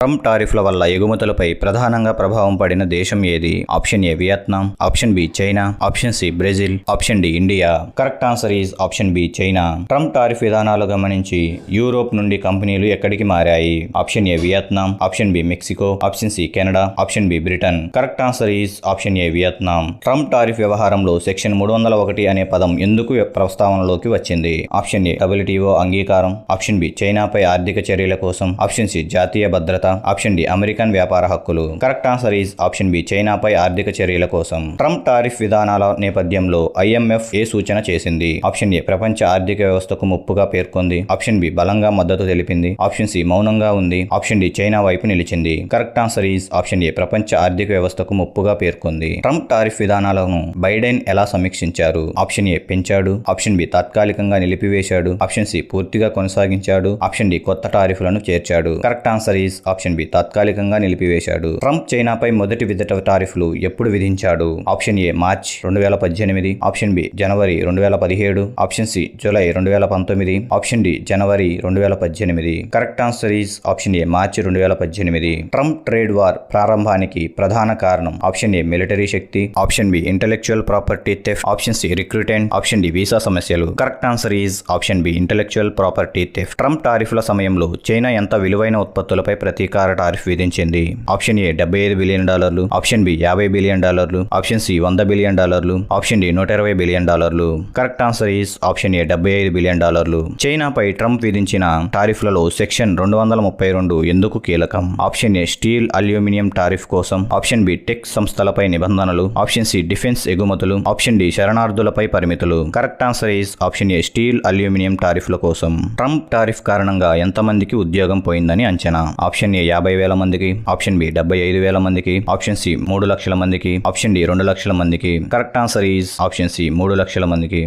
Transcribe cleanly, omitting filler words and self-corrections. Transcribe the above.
Trump టారిఫ్ల వల్ల ఎగుమతులపై ప్రధానంగా ప్రభావం పడిన దేశం ఏది? Option A Vietnam, option B China, option C Brazil, option D India. Correct answer is option B China. Trump tariff విధానాలు గమనించి యూరోప్ నుండి కంపెనీలు ఎక్కడికి మారాయి? Option A Vietnam, option B Mexico, option C Canada, option B Britain. Correct answer is option A Vietnam. Trump tariff వ్యవహారంలో section 301 అనే పదం ఎందుకు ప్రస్తావనలోకి వచ్చింది? ఆప్షన్ ఏ WTO అంగీకారం, ఆప్షన్ బి చైనాపై ఆర్థిక చర్యల కోసం, ఆప్షన్ సి జాతీయ భద్రత, ఆప్షన్ డి అమెరికన్ వ్యాపార హక్కులు. Correct answer is option B చైనాపై ఆర్థిక చర్యల కోసం. ట్రంప్ టారిఫ్ విధానాల నేపథ్యంలో IMF ఏ సూచన చేసింది? ఆప్షన్ ఏ ప్రపంచ ఆర్థిక వ్యవస్థకు ముప్పుగా పేర్కొంది, ఆప్షన్ బి బలంగా మద్దతు తెలిపింది, ఆప్షన్ సి మౌనంగా ఉంది, ఆప్షన్ డి చైనా వైపు నిలిచింది. కరెక్ట్ ఆన్సర్ ఈజ్ ఆప్షన్ ఏ ప్రపంచ ఆర్థిక వ్యవస్థకు ముప్పుగా పేర్కొంది. ట్రంప్ టారిఫ్ విధానాలను బైడెన్ ఎలా సమీక్షించారు? ఆప్షన్ ఏ పెంచాడు, ఆప్షన్ బి తాత్కాలికంగా నిలిపివేశాడు, ఆప్షన్ సి పూర్తిగా కొనసాగించాడు, ఆప్షన్ డి కొత్త టారిఫ్లను చేర్చాడు. Correct answer is option B తాత్కాలికంగా నిలిపివేశాడు. ట్రంప్ చైనాపై మొదటి విడత టారిఫ్లు ఎప్పుడు విధించాడు? Option A March 2018, option B జనవరి 2017, option C July 2019, option D జనవరి 2018. Correct answer is option A మార్చి 2018. ట్రంప్ ట్రేడ్ వార్ ప్రారంభానికి ప్రధాన కారణం? ఆప్షన్ ఏ మిలిటరీ శక్తి, option B intellectual property theft, option C recruitment, option D visa సమస్యలు. Correct answer is option B intellectual property theft. Trump టారిఫ్ల సమయంలో China ఎంత విలువైన ఉత్పత్తులపై ప్రతీకార టారిఫ్ విధించింది? Option A $75 billion, option B $50 billion, option C $100 billion, option D $120 billion. Correct answer is option A $75 billion. చైనాపై Trump విధించిన టారిఫ్లలో సెక్షన్ 232 ఎందుకు కీలకం? Option A steel aluminium tariff కోసం, ఆప్షన్ బి టెక్ సంస్థలపై నిబంధనలు, ఆప్షన్ సి డిఫెన్స్ ఎగుమతులు, option D శరణార్థులపై పరిమితులు. Correct answer is option A steel aluminium టారిఫ్ల కోసం. ట్రంప్ టారిఫ్ కారణంగా ఎంతమందికి ఉద్యోగం పోయిందని అంచనా? ఆప్షన్ ఏ 50,000 మందికి, ఆప్షన్ బి 75,000 మందికి, ఆప్షన్ సి 3 లక్షల మందికి, ఆప్షన్ డి 2 లక్షల మందికి. Correct answer is option C 3 లక్షల మందికి.